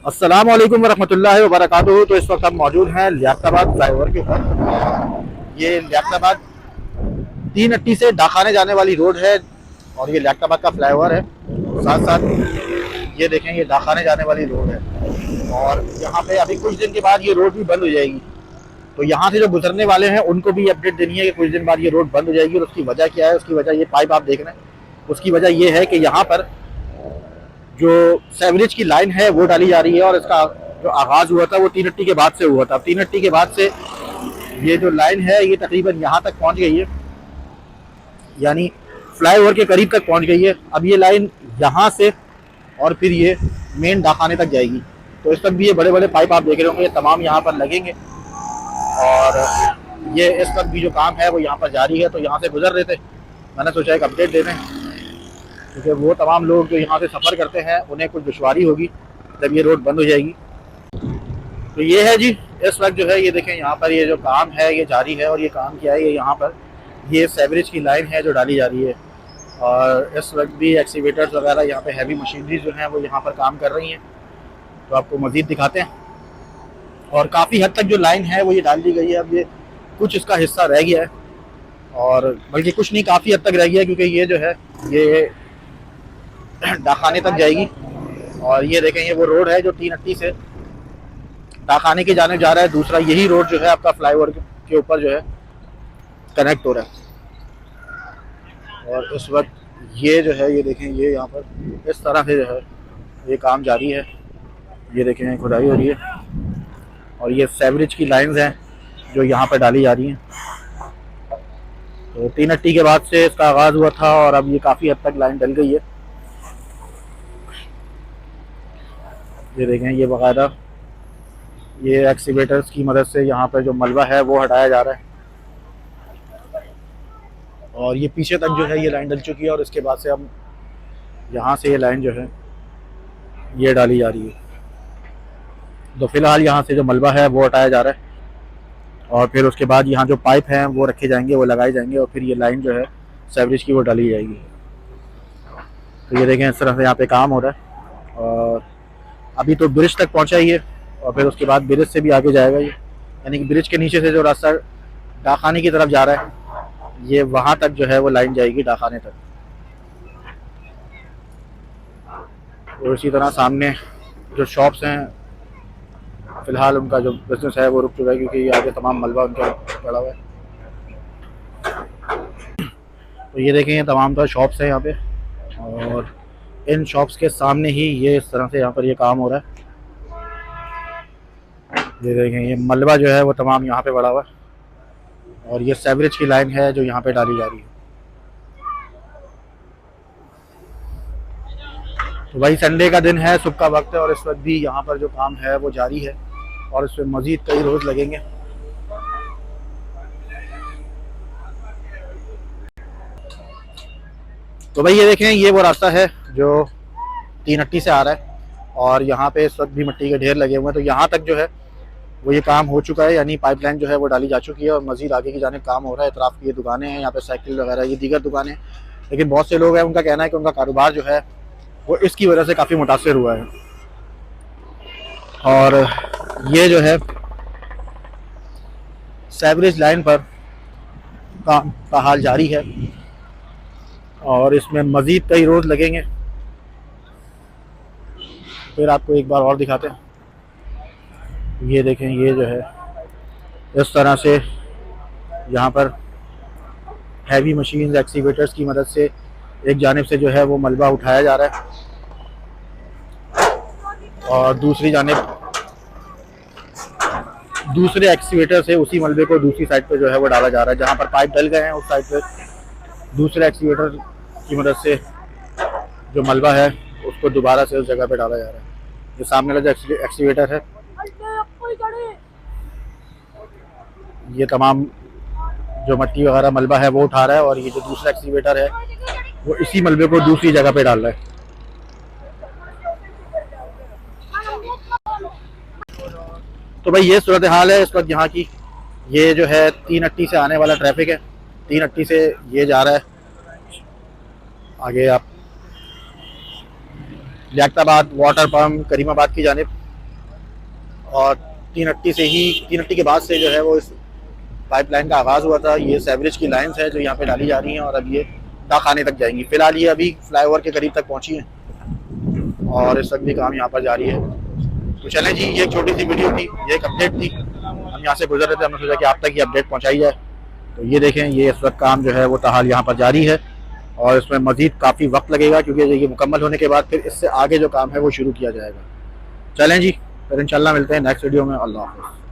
अस्सलाम वालेकुम वरहमतुल्लाहि वबरकातुहू। तो इस वक्त हम मौजूद हैं लियाकताबाद फ्लाईओवर के ऊपर। ये लियाकताबाद 3 अट्टी से डाखाने जाने वाली रोड है और ये लियाकताबाद का फ्लाईओवर है। साथ साथ ये देखें, ये डाखाने जाने वाली रोड है और यहाँ पे अभी कुछ दिन के बाद ये रोड भी बंद हो जाएगी। तो यहाँ से जो गुजरने वाले हैं उनको भी अपडेट देनी है कि कुछ दिन बाद ये रोड बंद हो जाएगी। और उसकी वजह क्या है? उसकी वजह ये पाइप आप देख रहे हैं। उसकी वजह ये है कि यहाँ पर जो सेवरेज की लाइन है वो डाली जा रही है और इसका जो आगाज़ हुआ था वो 3 अट्टी के बाद से हुआ था। 3 अट्टी के बाद से ये जो लाइन है ये तकरीबन यहाँ तक पहुँच गई है, यानी फ्लाईओवर के करीब तक पहुँच गई है। अब ये लाइन यहाँ से और फिर ये मेन डाखाने तक जाएगी। तो इस तक भी ये बड़े बड़े पाइप आप देख रहे होंगे, ये तमाम यहाँ पर लगेंगे और ये इस वक्त भी जो काम है वो यहाँ पर जारी है। तो यहाँ से गुजर रहे थे, मैंने सोचा एक अपडेट दे दें, क्योंकि वो तमाम लोग जो यहाँ से सफ़र करते हैं उन्हें कुछ दुश्वारी होगी जब ये रोड बंद हो जाएगी। तो ये है जी, इस वक्त जो है ये देखें यहाँ पर ये जो काम है ये जारी है। और ये काम क्या है? ये यहाँ पर ये सेवरेज की लाइन है जो डाली जा रही है और इस वक्त भी एक्सीवेटर्स वगैरह यहाँ पे हैवी मशीनरी जो हैं वो यहाँ पर काम कर रही हैं। तो आपको मज़ीद दिखाते हैं। और काफ़ी हद तक जो लाइन है वो ये डाल दी गई है। अब ये कुछ इसका हिस्सा रह गया है, और बल्कि कुछ नहीं, काफ़ी हद तक रह गया है, क्योंकि ये जो है ये डाखाने तक जाएगी। और ये देखें, ये वो रोड है जो 3 अट्टी से डाखाने की जाने जा रहा है। दूसरा यही रोड जो है आपका फ्लाईओवर के ऊपर जो है कनेक्ट हो रहा है। और इस वक्त ये जो है ये देखें, ये यहाँ पर इस तरह से जो है ये काम जारी है। ये देखें, खुदाई हो रही है और ये सेवरेज की लाइंस हैं जो यहाँ पर डाली जा रही हैं। तो 3 अट्टी के बाद से इसका आगाज़ हुआ था और अब ये काफ़ी हद तक लाइन डल गई है। ये देखें, ये बाकायदा ये एक्सीवेटर्स की मदद से यहाँ पर जो मलबा है वो हटाया जा रहा है और ये पीछे तक जो है ये लाइन डल चुकी है। और इसके बाद से हम यहाँ से ये लाइन जो है ये डाली जा रही है। तो फ़िलहाल यहाँ से जो मलबा है वो हटाया जा रहा है और फिर उसके बाद यहाँ जो पाइप हैं वो रखे जाएंगे, वो लगाए जाएंगे और फिर ये लाइन जो है सेवरेज की वो डाली जाएगी। तो ये देखें, इस तरह से यहाँ पे काम हो रहा है और अभी तो ब्रिज तक पहुँचा ही है और फिर उसके बाद ब्रिज से भी आगे जाएगा ये, यानी कि ब्रिज के नीचे से जो रास्ता डाखाने की तरफ जा रहा है ये वहाँ तक जो है वो लाइन जाएगी डाखाने तक। और इसी तरह सामने जो शॉप्स हैं फ़िलहाल उनका जो बिज़नेस है वो रुक चुका है, क्योंकि ये आगे तमाम मलबा उनका पड़ा हुआ है। तो ये देखें, ये तमाम तो शॉप्स हैं यहाँ पे और इन शॉप्स के सामने ही ये इस तरह से यहाँ पर ये काम हो रहा है। ये देखें, ये मलबा जो है वो तमाम यहाँ पे पड़ा हुआ है और ये सेवरेज की लाइन है जो यहाँ पे डाली जा रही है। तो भाई संडे का दिन है, सुबह का वक्त है और इस वक्त भी यहाँ पर जो काम है वो जारी है और इसमें मज़ीद कई रोज़ लगेंगे। तो भाई ये देखें, ये वो रास्ता है जो 3 अट्टी से आ रहा है और यहाँ पे इस वक्त भी मिट्टी के ढेर लगे हुए हैं। तो यहाँ तक जो है वो ये काम हो चुका है, यानी पाइपलाइन जो है वो डाली जा चुकी है और मज़ीद आगे की जाने काम हो रहा है। इतराफ़ की ये दुकानें हैं, यहाँ पे साइकिल वगैरह ये दीगर दुकानें, लेकिन बहुत से लोग हैं उनका कहना है कि उनका कारोबार जो है वो इसकी वजह से काफ़ी मुतासर हुआ है। और ये जो है सेवरेज लाइन पर काम का हाल जारी है और इसमें मज़ीद कई रोज़ लगेंगे। फिर आपको एक बार और दिखाते हैं। ये देखें, ये जो है इस तरह से यहाँ पर हैवी मशीन एक्सीवेटर्स की मदद से एक जानिब से जो है वो मलबा उठाया जा रहा है और दूसरी जानिब दूसरे एक्सीवेटर से उसी मलबे को दूसरी साइड पे जो है वो डाला जा रहा है। जहाँ पर पाइप डल गए हैं उस साइड पे दूसरे एक्सीवेटर की मदद से जो मलबा है उसको दोबारा से उस जगह पे डाला जा रहा है। ये सामने वाला जो एक्सीवेटर है ये तमाम जो मिट्टी वगैरह मलबा है वो उठा रहा है और ये जो दूसरा एक्सीवेटर है वो इसी मलबे को दूसरी जगह पे डाल रहा है। तो भाई ये सूरत हाल है इस वक्त यहाँ की। ये जो है 3 अट्टी से आने वाला ट्रैफिक है, 3 अट्टी से ये जा रहा है आगे आप लियाकताबाद, वाटर पम्प, करीमाबाद की जानिब। और 380 के बाद से जो है वो इस पाइपलाइन का आगाज़ हुआ था। ये सेवरेज की लाइंस है जो यहाँ पे डाली जा रही हैं और अब ये डाखाने तक जाएंगी। फिलहाल ये अभी फ्लाईओवर के करीब तक पहुँची हैं और इस वक्त भी काम यहाँ पर जारी है। तो चलें जी, ये एक छोटी सी वीडियो थी, ये एक अपडेट थी। हम यहाँ से गुजर रहे थे, हमने सोचा कि आप तक ये अपडेट पहुँचाई जाए। तो ये देखें, ये इस वक्त काम जो है वो ताहाल यहाँ पर जारी है और इसमें मज़ीद काफ़ी वक्त लगेगा क्योंकि ये मुकम्मल होने के बाद फिर इससे आगे जो काम है वो शुरू किया जाएगा। चलें जी, फिर इंशाल्लाह मिलते हैं नेक्स्ट वीडियो में। अल्लाह हाफ़िज़।